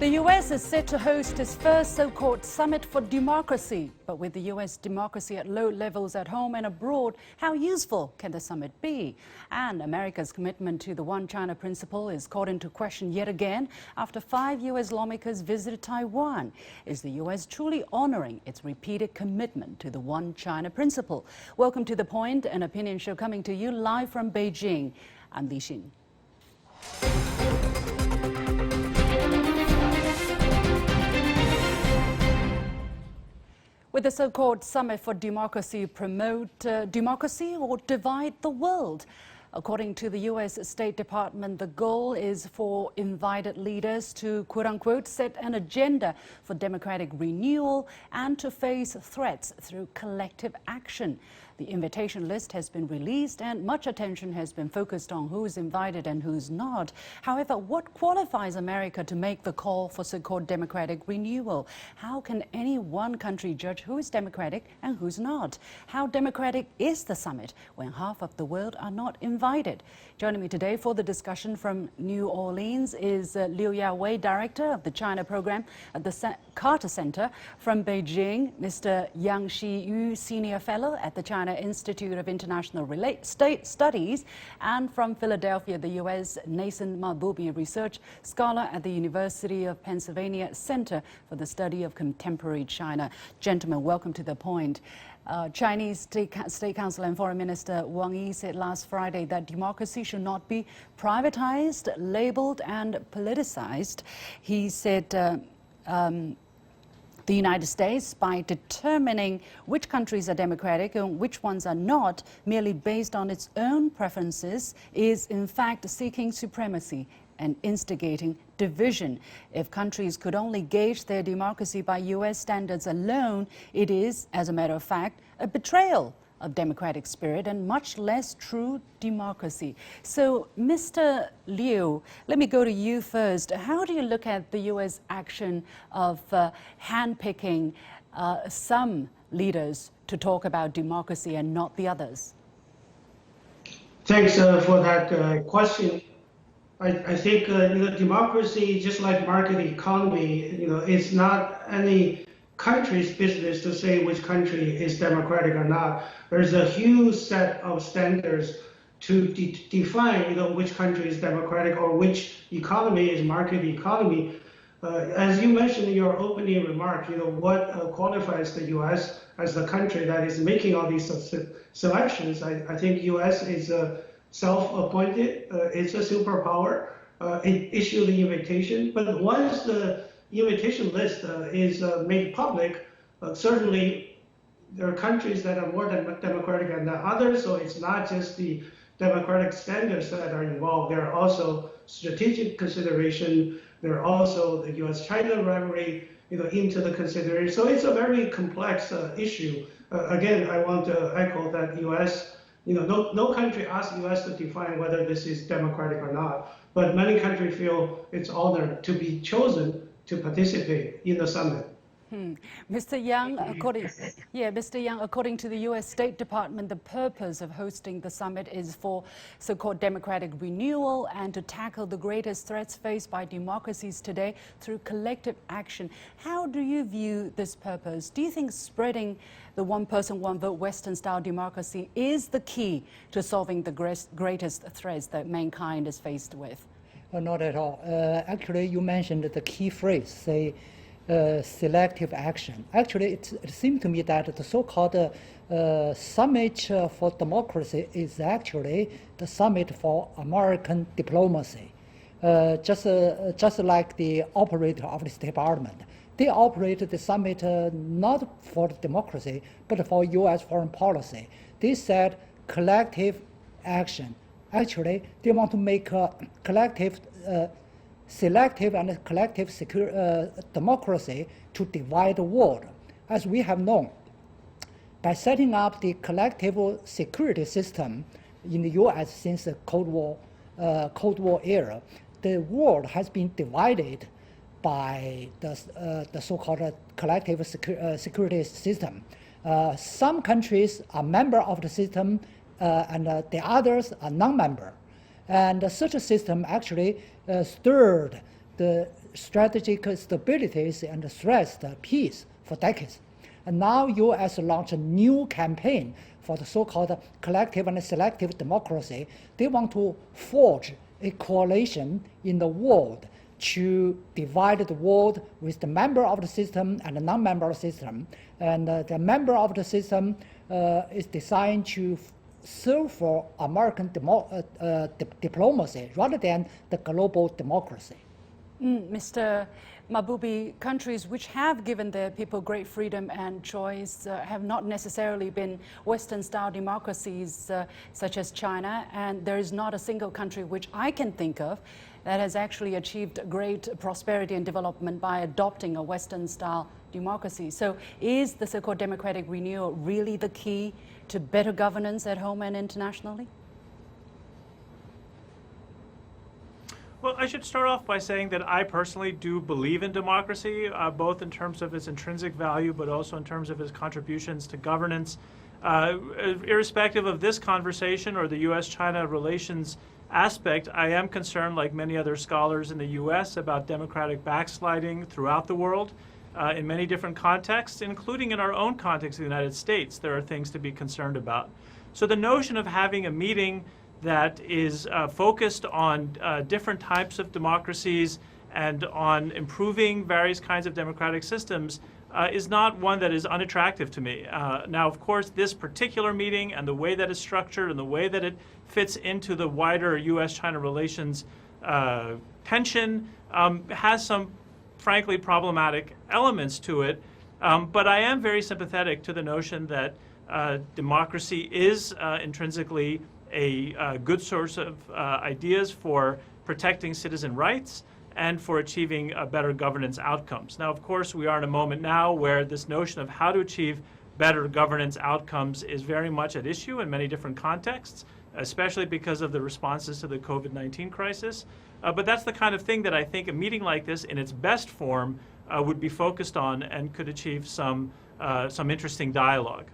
The U.S. is set to host its first so-called summit for democracy. But with the U.S. democracy at low levels at home and abroad, how useful can the summit be? And America's commitment to the One China principle is called into question yet again after 5 U.S. lawmakers visited Taiwan. Is the U.S. truly honoring its repeated commitment to the One China principle? Welcome to The Point, an opinion show coming to you live from Beijing. I'm Li Xin. With the so-called Summit for Democracy, promote democracy or divide the world? According to the U.S. State Department, the goal is for invited leaders to, quote-unquote, set an agenda for democratic renewal and to face threats through collective action. The invitation list has been released and much attention has been focused on who's invited and who's not. However, what qualifies America to make the call for so-called democratic renewal? How can any one country judge who is democratic and who's not? How democratic is the summit when half of the world are not invited? Joining me today for the discussion from New Orleans is Liu Yawei, Director of the China Program at the Carter Center. From Beijing, Mr. Yang Shiyu, Senior Fellow at the China Institute of International Studies. And from Philadelphia, the U.S., Nathan Mahboubi, Research Scholar at the University of Pennsylvania Center for the Study of Contemporary China. Gentlemen, welcome to The Point. Chinese State Council and Foreign Minister Wang Yi said last Friday that democracy should not be privatized, labeled and politicized. He said the United States, by determining which countries are democratic and which ones are not, merely based on its own preferences, is in fact seeking supremacy and instigating division. If countries could only gauge their democracy by U.S. standards alone, it is, as a matter of fact, a betrayal of democratic spirit and much less true democracy. So, Mr. Liu, let me go to you first. How do you look at the U.S. action of handpicking some leaders to talk about democracy and not the others? Thanks for that question. I think democracy, just like market economy, it's not any country's business to say which country is democratic or not. There's a huge set of standards to define which country is democratic or which economy is market economy. As you mentioned in your opening remark, what qualifies the U.S. as the country that is making all these selections. I think U.S. is self-appointed. It's a superpower. It issued the invitation, but once the invitation list is made public, certainly there are countries that are more democratic than others, so it's not just the democratic standards that are involved. There are also strategic consideration. There are also the U.S.-China rivalry into the consideration. So it's a very complex issue. Again, I want to echo that U.S., no country asks U.S. to define whether this is democratic or not, but many countries feel it's honored to be chosen to participate in the summit. Mr. Yang, according to the U.S. State Department, the purpose of hosting the summit is for so-called democratic renewal and to tackle the greatest threats faced by democracies today through collective action. How do you view this purpose? Do you think spreading the one person, one vote Western-style democracy is the key to solving the greatest threats that mankind is faced with? Not at all. Actually, you mentioned the key phrase, say, selective action. Actually, it seems to me that the so-called summit for democracy is actually the summit for American diplomacy. Just like the operator of this department, they operate the summit not for democracy, but for U.S. foreign policy. They said collective action. Actually, they want to make a collective selective and collective democracy to divide the world. As we have known, by setting up the collective security system in the U.S. since the Cold War era, the world has been divided by the so-called collective security system. Some countries are member of the system and the others are non-member. And such a system actually stirred the strategic stabilities and stressed peace for decades. And now U.S. launched a new campaign for the so-called collective and selective democracy. They want to forge a coalition in the world to divide the world with the member of the system and the non-member of the system. And the member of the system is designed to serve for American diplomacy rather than the global democracy. Mr. Mahboubi, countries which have given their people great freedom and choice have not necessarily been Western-style democracies such as China, and there is not a single country which I can think of that has actually achieved great prosperity and development by adopting a Western-style democracy. So is the so-called democratic renewal really the key to better governance at home and internationally? Well, I should start off by saying that I personally do believe in democracy, both in terms of its intrinsic value, but also in terms of its contributions to governance. Irrespective of this conversation or the U.S.-China relations aspect, I am concerned, like many other scholars in the U.S., about democratic backsliding throughout the world in many different contexts, including in our own context of the United States. There are things to be concerned about. So the notion of having a meeting that is focused on different types of democracies and on improving various kinds of democratic systems is not one that is unattractive to me. Now, of course, this particular meeting and the way that it's structured and the way that it fits into the wider U.S.-China relations tension has some, frankly, problematic elements to it. But I am very sympathetic to the notion that democracy is intrinsically a good source of ideas for protecting citizen rights and for achieving better governance outcomes. Now, of course, we are in a moment now where this notion of how to achieve better governance outcomes is very much at issue in many different contexts, especially because of the responses to the COVID-19 crisis. But that's the kind of thing that I think a meeting like this in its best form would be focused on and could achieve some interesting dialogue.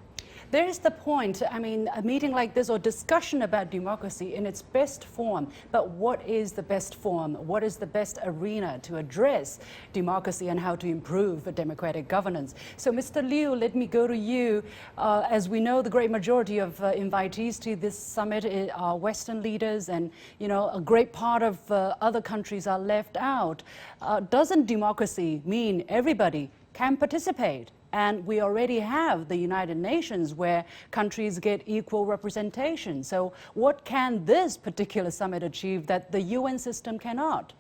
There is the point, I mean, a meeting like this or discussion about democracy in its best form, but what is the best form? What is the best arena to address democracy and how to improve democratic governance? So, Mr. Liu, let me go to you. As we know, the great majority of invitees to this summit are Western leaders, and, you know, a great part of other countries are left out. Doesn't democracy mean everybody can participate? And we already have the United Nations where countries get equal representation. So what can this particular summit achieve that the UN system cannot?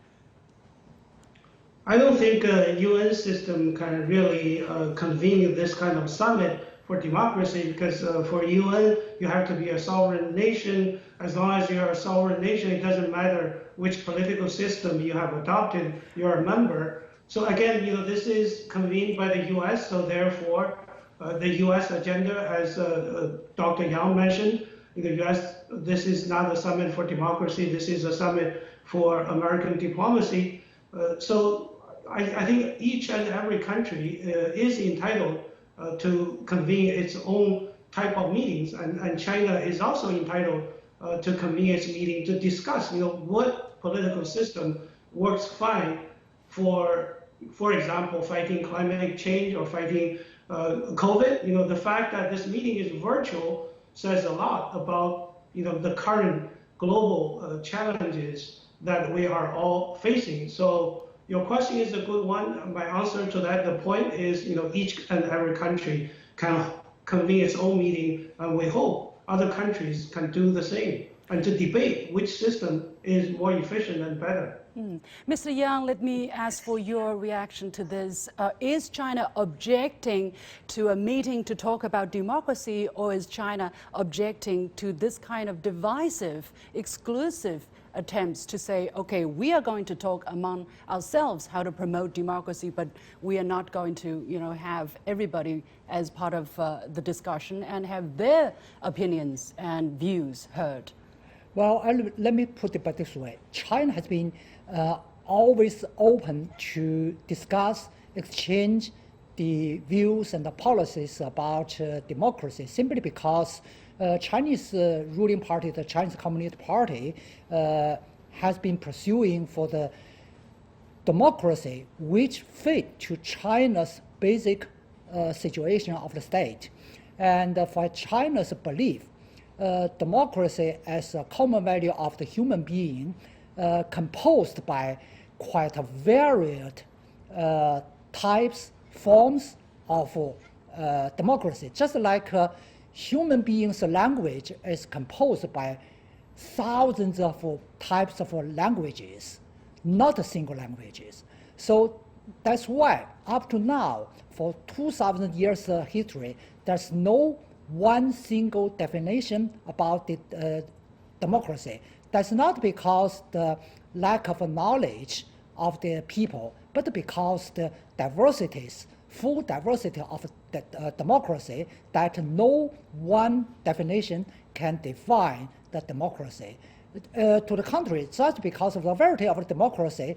I don't think a UN system can really convene this kind of summit for democracy, because for UN, you have to be a sovereign nation. As long as you're a sovereign nation, it doesn't matter which political system you have adopted, you're a member. So again, you know, this is convened by the U.S., so therefore the U.S. agenda, as Dr. Yang mentioned, in the U.S., this is not a summit for democracy, this is a summit for American diplomacy. So I think each and every country is entitled to convene its own type of meetings, and China is also entitled to convene its meeting to discuss, you know, what political system works fine for example, fighting climate change or fighting COVID. You know, the fact that this meeting is virtual says a lot about, you know, the current global challenges that we are all facing. So your question is a good one. My answer to that, the point is, you know, each and every country can convene its own meeting, and we hope other countries can do the same and to debate which system is more efficient and better. Mr. Yang, let me ask for your reaction to this. Is China objecting to a meeting to talk about democracy, or is China objecting to this kind of divisive, exclusive attempts to say, okay, we are going to talk among ourselves how to promote democracy, but we are not going to, you know, have everybody as part of the discussion and have their opinions and views heard? Well, let me put it this way. China has been always open to discuss, exchange the views and the policies about democracy, simply because Chinese ruling party, the Chinese Communist Party, has been pursuing for the democracy which fit to China's basic situation of the state. And for China's belief, democracy as a common value of the human being, composed by quite a varied types, forms of democracy. Just like human beings' language is composed by thousands of types of languages, not single languages. So that's why up to now, for 2,000 years history, there's no one single definition about the, democracy. That's not because the lack of knowledge of the people, but because the diversities, full diversity of the democracy, that no one definition can define the democracy. To the contrary, just because of the variety of the democracy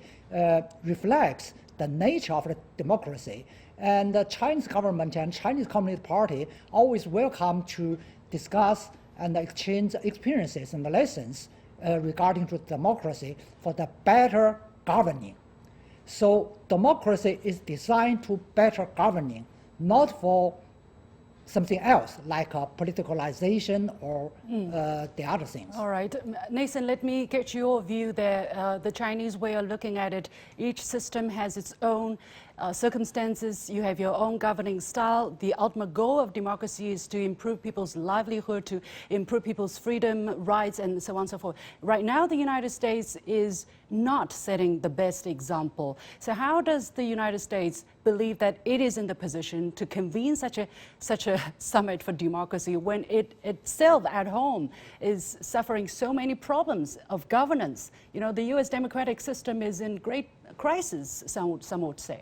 reflects the nature of the democracy. And the Chinese government and Chinese Communist Party always welcome to discuss and exchange experiences and lessons regarding to democracy for the better governing. So democracy is designed to better governing, not for something else like politicalization or the other things. All right. Nathan, let me get your view there. The Chinese way of looking at it, each system has its own circumstances. You have your own governing style. The ultimate goal of democracy is to improve people's livelihood, to improve people's freedom, rights, and so on and so forth. Right now, the United States is not setting the best example. So how does the United States believe that it is in the position to convene such a summit for democracy when it itself at home is suffering so many problems of governance? You know, the U.S. democratic system is in great crisis, some would say.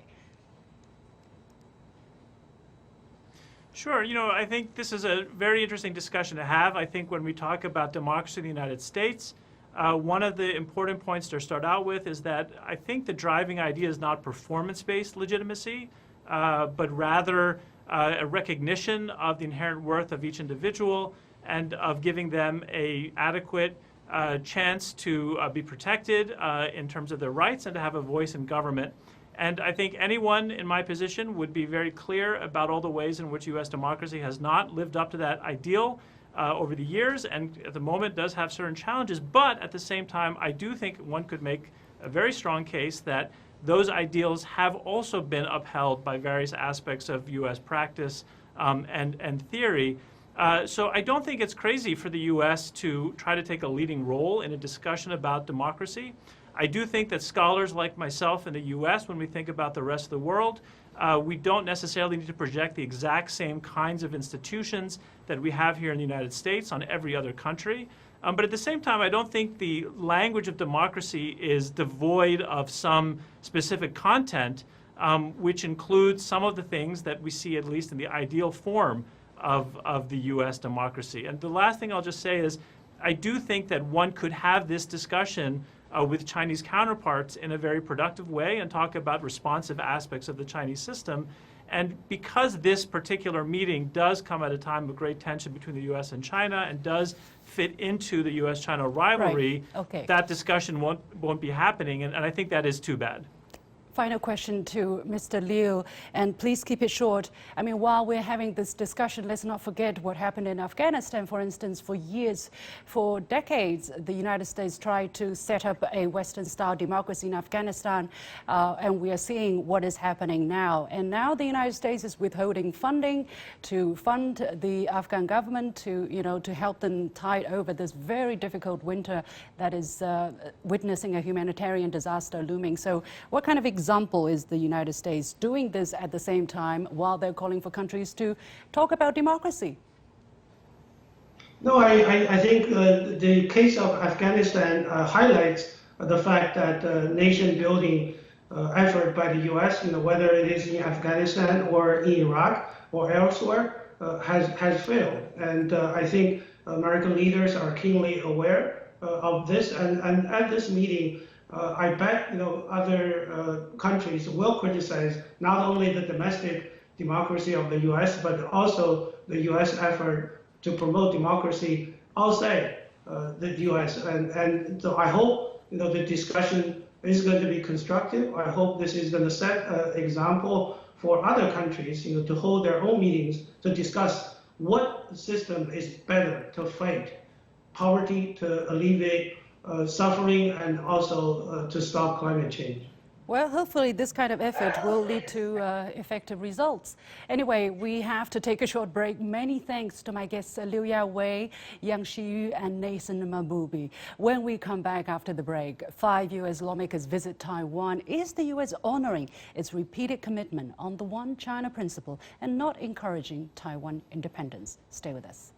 Sure. You know, I think this is a very interesting discussion to have. I think when we talk about democracy in the United States, one of the important points to start out with is that I think the driving idea is not performance-based legitimacy, but rather a recognition of the inherent worth of each individual and of giving them an adequate chance to be protected in terms of their rights and to have a voice in government. And I think anyone in my position would be very clear about all the ways in which U.S. democracy has not lived up to that ideal over the years, and at the moment does have certain challenges. But at the same time, I do think one could make a very strong case that those ideals have also been upheld by various aspects of U.S. practice and theory. So I don't think it's crazy for the U.S. to try to take a leading role in a discussion about democracy. I do think that scholars like myself in the U.S., when we think about the rest of the world, we don't necessarily need to project the exact same kinds of institutions that we have here in the United States on every other country. But at the same time, I don't think the language of democracy is devoid of some specific content, which includes some of the things that we see, at least in the ideal form of the U.S. democracy. And the last thing I'll just say is, I do think that one could have this discussion with Chinese counterparts in a very productive way and talk about responsive aspects of the Chinese system. And because this particular meeting does come at a time of great tension between the U.S. and China and does fit into the U.S.-China rivalry, right. Okay. That discussion won't be happening, and I think that is too bad. Final question to Mr. Liu, and please keep it short. I mean, while we're having this discussion, let's not forget what happened in Afghanistan, for instance. For years, for decades, the United States tried to set up a Western-style democracy in Afghanistan, and we are seeing what is happening now. And now the United States is withholding funding to fund the Afghan government to help them tide over this very difficult winter that is witnessing a humanitarian disaster looming. So what kind of example is the United States doing this at the same time while they're calling for countries to talk about democracy? No, I think the case of Afghanistan highlights the fact that nation-building effort by the U.S., whether it is in Afghanistan or in Iraq or elsewhere, has failed. And I think American leaders are keenly aware of this. And at this meeting, I bet other countries will criticize not only the domestic democracy of the U.S. but also the U.S. effort to promote democracy outside the U.S. And so I hope the discussion is going to be constructive. I hope this is going to set an example for other countries, to hold their own meetings to discuss what system is better to fight poverty, to alleviate suffering, and also to stop climate change. Well, hopefully this kind of effort will lead to effective results. Anyway, we have to take a short break. Many thanks to my guests Liu Yawei, Yang Shiyu, and Nathan Mabubi. When we come back after the break, 5 U.S. lawmakers visit Taiwan. Is the U.S. honoring its repeated commitment on the One China principle and not encouraging Taiwan independence? Stay with us.